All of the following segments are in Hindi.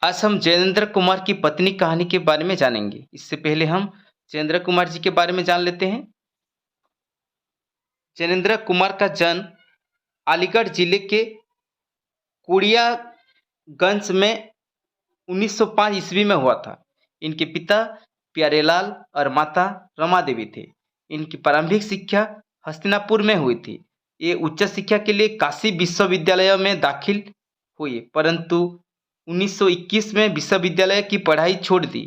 आज हम जैनेंद्र कुमार की पत्नी कहानी के बारे में जानेंगे। इससे पहले हम जैनेंद्र कुमार जी के बारे में जान लेते हैं। जैनेंद्र कुमार का जन्म अलीगढ़ जिले के कुड़ियागंज में 1905 ईस्वी में हुआ था। इनके पिता प्यारेलाल और माता रमा देवी थे। इनकी प्रारंभिक शिक्षा हस्तिनापुर में हुई थी। ये उच्च शिक्षा के लिए काशी विश्वविद्यालय में दाखिल हुए, परंतु 1921 में विश्वविद्यालय की पढ़ाई छोड़ दी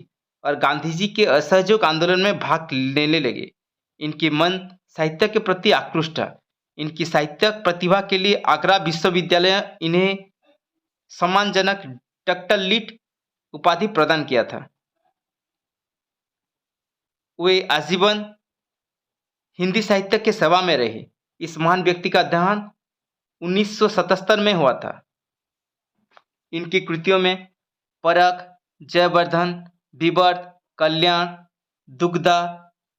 और गांधी जी के असहयोग आंदोलन में भाग लेने लगे। इनके मन साहित्य के प्रति आकृष्ट था। इनकी साहित्यिक प्रतिभा के लिए आगरा विश्वविद्यालय इन्हें सम्मानजनक डॉक्टर लीट उपाधि प्रदान किया था। वे आजीवन हिंदी साहित्य के सेवा में रहे। इस महान व्यक्ति का देहांत 1977 में हुआ था। इनकी कृतियों में परख, जयवर्धन, विवर्त, कल्याण, दुग्धा,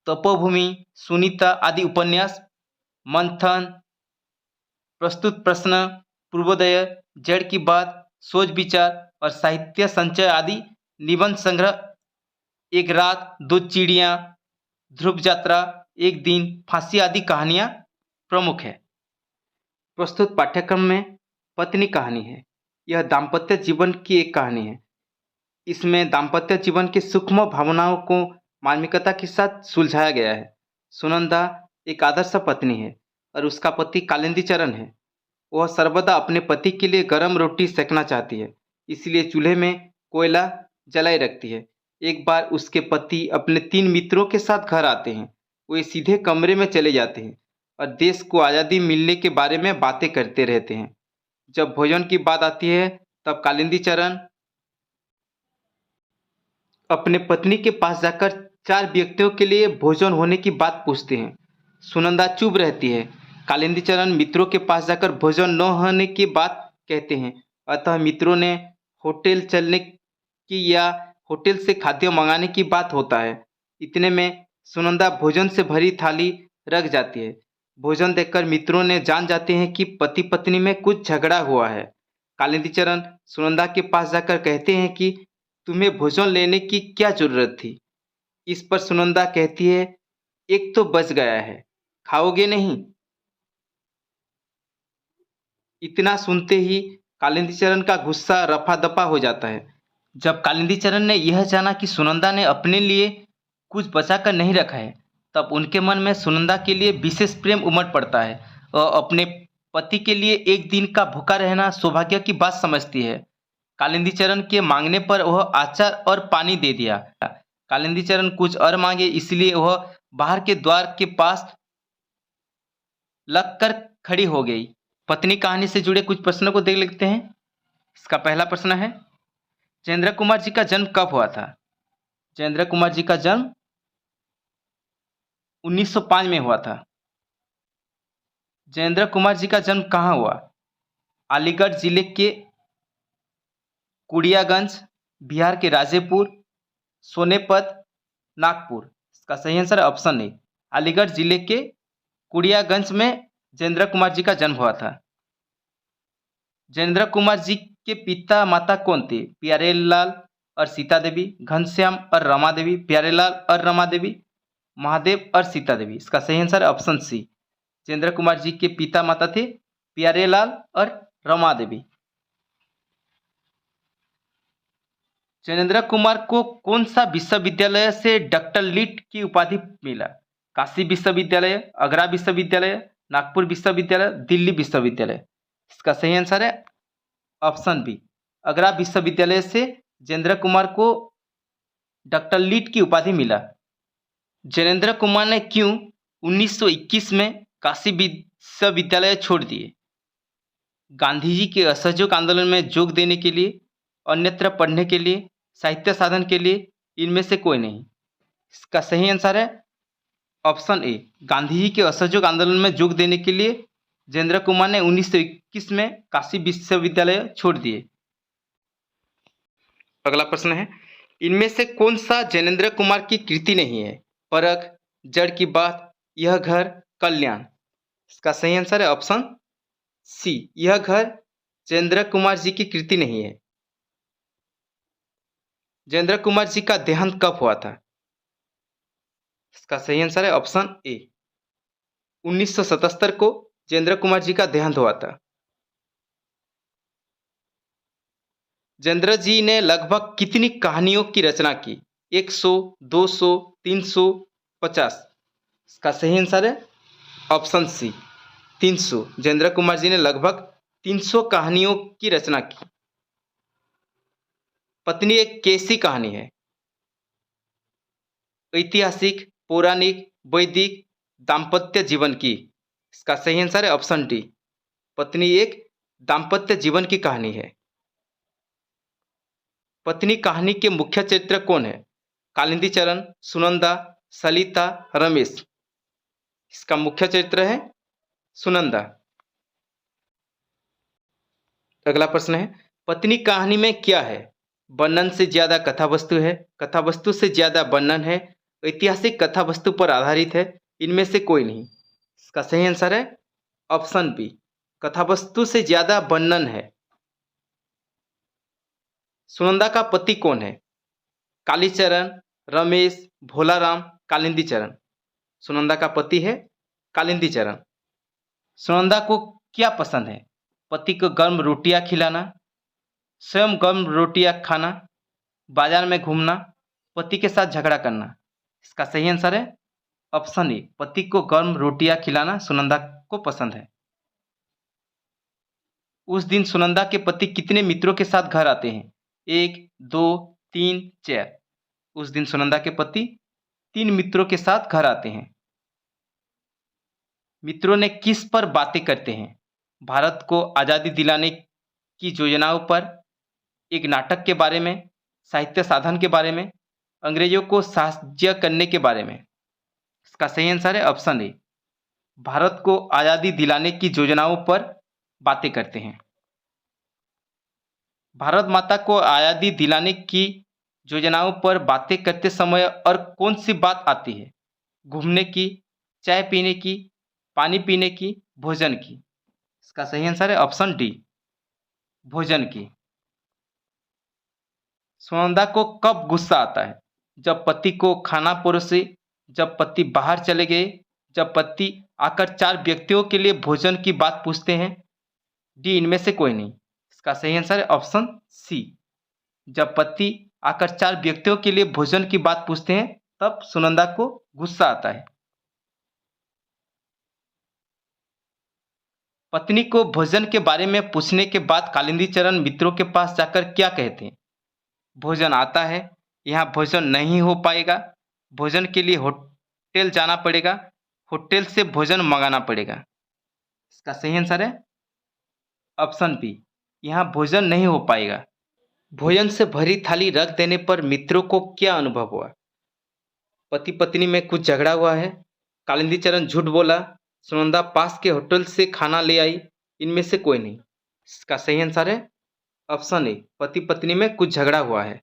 तपोभूमि, सुनीता आदि उपन्यास, मंथन, प्रस्तुत प्रश्न, पूर्वोदय, जड़ की बात, सोच विचार और साहित्य संचय आदि निबंध संग्रह, एक रात, दो चिड़ियाँ, ध्रुव यात्रा, एक दिन, फांसी आदि कहानियाँ प्रमुख है। प्रस्तुत पाठ्यक्रम में पत्नी कहानी है। यह दाम्पत्य जीवन की एक कहानी है। इसमें दाम्पत्य जीवन के सूक्ष्म भावनाओं को मार्मिकता के साथ सुलझाया गया है। सुनंदा एक आदर्श पत्नी है और उसका पति कालिंदी चरण है। वह सर्वदा अपने पति के लिए गर्म रोटी सेकना चाहती है, इसलिए चूल्हे में कोयला जलाए रखती है। एक बार उसके पति अपने 3 मित्रों के साथ घर आते हैं। वे सीधे कमरे में चले जाते हैं और देश को आज़ादी मिलने के बारे में बातें करते रहते हैं। जब भोजन की बात आती है तब कालिंदी चरण अपने पत्नी के पास जाकर 4 व्यक्तियों के लिए भोजन होने की बात पूछते हैं। सुनंदा चुप रहती है। कालिंदी चरण मित्रों के पास जाकर भोजन न होने की बात कहते हैं। अतः मित्रों ने होटल चलने की या होटल से खाद्य मंगाने की बात होता है। इतने में सुनंदा भोजन से भरी थाली रख जाती है। भोजन देखकर मित्रों ने जान जाते हैं कि पति पत्नी में कुछ झगड़ा हुआ है। कालिंदी चरण सुनंदा के पास जाकर कहते हैं कि तुम्हें भोजन लेने की क्या जरूरत थी। इस पर सुनंदा कहती है, एक तो बच गया है, खाओगे नहीं। इतना सुनते ही कालिंदी चरण का गुस्सा रफा दफा हो जाता है। जब कालिंदी चरण ने यह जाना कि सुनंदा ने अपने लिए कुछ बचा कर नहीं रखा है, तब उनके मन में सुनंदा के लिए विशेष प्रेम उमड़ पड़ता है और अपने पति के लिए एक दिन का भूखा रहना सौभाग्य की बात समझती है। कालिंदी चरण के मांगने पर वह अचार और पानी दे दिया। कालिंदी चरण कुछ और मांगे, इसलिए वह बाहर के द्वार के पास लग कर खड़ी हो गई। पत्नी कहानी से जुड़े कुछ प्रश्नों को देख लेते हैं। इसका पहला प्रश्न है, जैनेंद्र कुमार जी का जन्म कब हुआ था? जैनेंद्र कुमार जी का जन्म 1905 में हुआ था। जैनेंद्र कुमार जी का जन्म कहाँ हुआ? अलीगढ़ जिले के कुड़ियागंज, बिहार के राजेपुर, सोनेपत, नागपुर। इसका सही आंसर है ऑप्शन ए, अलीगढ़ जिले के कुड़ियागंज में जैनेंद्र कुमार जी का जन्म हुआ था। जैनेंद्र कुमार जी के पिता माता कौन थे? प्यारेलाल और सीता देवी, घनश्याम और रमा देवी, प्यारेलाल और रमा देवी, महादेव और सीता देवी। इसका सही आंसर है ऑप्शन सी, जैनेंद्र कुमार जी के पिता माता थे प्यारेलाल और रमा देवी। जैनेंद्र कुमार को कौन सा विश्वविद्यालय से डॉक्टर लीट की उपाधि मिला? काशी विश्वविद्यालय, आगरा विश्वविद्यालय, नागपुर विश्वविद्यालय, दिल्ली विश्वविद्यालय। इसका सही आंसर है ऑप्शन बी, आगरा विश्वविद्यालय से जैनेंद्र कुमार को डॉक्टर लीट की उपाधि मिला। जैनेंद्र कुमार ने क्यों 1921 में काशी विश्वविद्यालय छोड़ दिए? गांधी जी के असहयोग आंदोलन में जोग देने के लिए, अन्यत्र पढ़ने के लिए, साहित्य साधन के लिए, इनमें से कोई नहीं। इसका सही आंसर है ऑप्शन ए, गांधी जी के असहयोग आंदोलन में जोग देने के लिए जैनेंद्र कुमार ने 1921 में काशी विश्वविद्यालय छोड़ दिए। अगला प्रश्न है, इनमें से कौन सा जैनेंद्र कुमार की कृति नहीं है? परख, जड़ की बात, यह घर, कल्याण। इसका सही आंसर है ऑप्शन सी, यह घर जैनेंद्र कुमार जी की कृति नहीं है। जयेंद्र कुमार जी का देहांत कब हुआ था? इसका सही आंसर है ऑप्शन ए, 1977 को जयेंद्र कुमार जी का देहांत हुआ था। जयेंद्र जी ने लगभग कितनी कहानियों की रचना की? 100, 200, 300, 50? इसका सही आंसर है ऑप्शन सी, 300। जयेंद्र कुमार जी ने लगभग 300 कहानियों की रचना की। पत्नी एक कैसी कहानी है? ऐतिहासिक, पौराणिक, वैदिक, दाम्पत्य जीवन की? इसका सही आंसर है ऑप्शन डी, पत्नी एक दाम्पत्य जीवन की कहानी है। पत्नी कहानी के मुख्य चरित्र कौन है? कालिंदी चरण, सुनंदा, सलिता, रमेश? इसका मुख्य चरित्र है सुनंदा। अगला प्रश्न है, पत्नी कहानी में क्या है? वर्णन से ज्यादा कथा वस्तु है, कथा वस्तु से ज्यादा वर्णन है, ऐतिहासिक कथा वस्तु पर आधारित है, इनमें से कोई नहीं? इसका सही आंसर है ऑप्शन बी, कथा वस्तु से ज्यादा वर्णन है। सुनंदा का पति कौन है? कालीचरण, रमेश, भोलाराम, कालिंदी चरण? सुनंदा का पति है कालिंदी चरण। सुनंदा को क्या पसंद है? पति को गर्म रोटियां खिलाना, स्वयं गर्म रोटियां खाना, बाजार में घूमना, पति के साथ झगड़ा करना? इसका सही आंसर है ऑप्शन ए, पति को गर्म रोटियां खिलाना सुनंदा को पसंद है। उस दिन सुनंदा के पति कितने मित्रों के साथ घर आते हैं? 1, 2, 3, 4? उस दिन सुनंदा के पति 3 मित्रों के साथ घर आते हैं। मित्रों ने किस पर बातें करते हैं? भारत को आज़ादी दिलाने की योजनाओं पर, एक नाटक के बारे में, साहित्य साधन के बारे में, अंग्रेजों को साहाय्य करने के बारे में? इसका सही आंसर है ऑप्शन ए, भारत को आज़ादी दिलाने की योजनाओं पर बातें करते हैं। भारत माता को आज़ादी दिलाने की योजनाओं पर बातें करते समय और कौन सी बात आती है? घूमने की, चाय पीने की, पानी पीने की, भोजन की? इसका सही आंसर है ऑप्शन डी, भोजन की। सुनंदा को कब गुस्सा आता है? जब पति को खाना परोसे, जब पति बाहर चले गए, जब पति आकर 4 व्यक्तियों के लिए भोजन की बात पूछते हैं, डी इनमें से कोई नहीं? इसका सही आंसर है ऑप्शन सी, जब पति आकर 4 व्यक्तियों के लिए भोजन की बात पूछते हैं तब सुनंदा को गुस्सा आता है। पत्नी को भोजन के बारे में पूछने के बाद कालिंदी चरण मित्रों के पास जाकर क्या कहते हैं? भोजन आता है, यहाँ भोजन नहीं हो पाएगा, भोजन के लिए होटल जाना पड़ेगा, होटल से भोजन मंगाना पड़ेगा? इसका सही आंसर है ऑप्शन बी, यहाँ भोजन नहीं हो पाएगा। भोजन से भरी थाली रख देने पर मित्रों को क्या अनुभव हुआ? पति पत्नी में कुछ झगड़ा हुआ है, कालिंदी चरण झूठ बोला, सुनंदा पास के होटल से खाना ले आई, इनमें से कोई नहीं? इसका सही आंसर है ऑप्शन ए, पति पत्नी में कुछ झगड़ा हुआ है।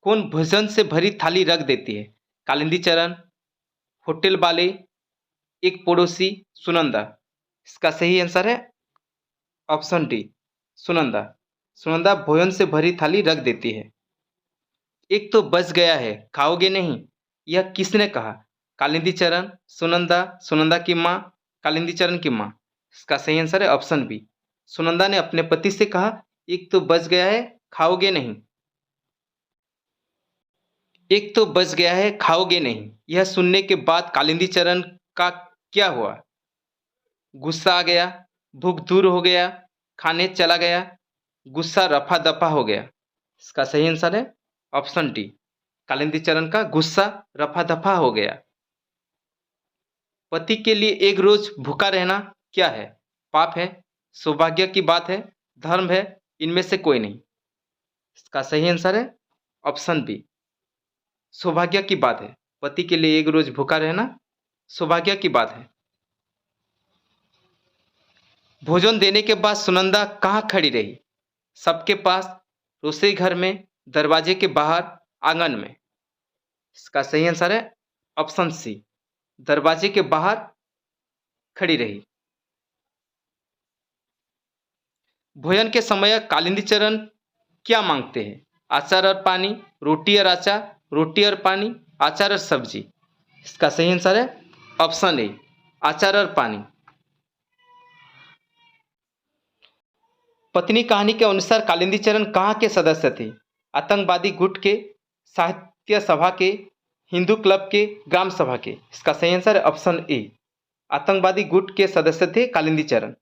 कौन भोजन से भरी थाली रख देती है? कालिंदी चरण, होटल वाले, एक पड़ोसी, सुनंदा? इसका सही आंसर है ऑप्शन डी, सुनंदा। सुनंदा भोजन से भरी थाली रख देती है। एक तो बच गया है, खाओगे नहीं, यह किसने कहा? कालिंदी चरण, सुनंदा, सुनंदा की माँ, कालिंदी चरण की माँ? इसका सही आंसर है ऑप्शन बी, सुनंदा ने अपने पति से कहा एक तो बच गया है, खाओगे नहीं। एक तो बच गया है, खाओगे नहीं, यह सुनने के बाद कालिंदी चरण का क्या हुआ? गुस्सा आ गया, भूख दूर हो गया, खाने चला गया, गुस्सा रफा दफा हो गया? इसका सही आंसर है ऑप्शन डी, कालिंदी चरण का गुस्सा रफा दफा हो गया। पति के लिए एक रोज भूखा रहना क्या है? पाप है, सौभाग्य की बात है, धर्म है, इनमें से कोई नहीं? इसका सही आंसर है ऑप्शन बी, सौभाग्य की बात है। पति के लिए एक रोज भूखा रहना सौभाग्य की बात है। भोजन देने के बाद सुनंदा कहाँ खड़ी रही? सबके पास, रसोई घर में, दरवाजे के बाहर, आंगन में? इसका सही आंसर है ऑप्शन सी, दरवाजे के बाहर खड़ी रही। भोजन के समय कालिंदी चरण क्या मांगते हैं? अचार और पानी, रोटी और अचार, रोटी और पानी, अचार और सब्जी। इसका सही आंसर है ऑप्शन ए, अचार और पानी। पत्नी कहानी के अनुसार कालिंदी चरण कहाँ के सदस्य थे? आतंकवादी गुट के, साहित्य सभा के, हिंदू क्लब के, ग्राम सभा के। इसका सही आंसर है ऑप्शन ए, आतंकवादी गुट के सदस्य थे कालिंदी चरण।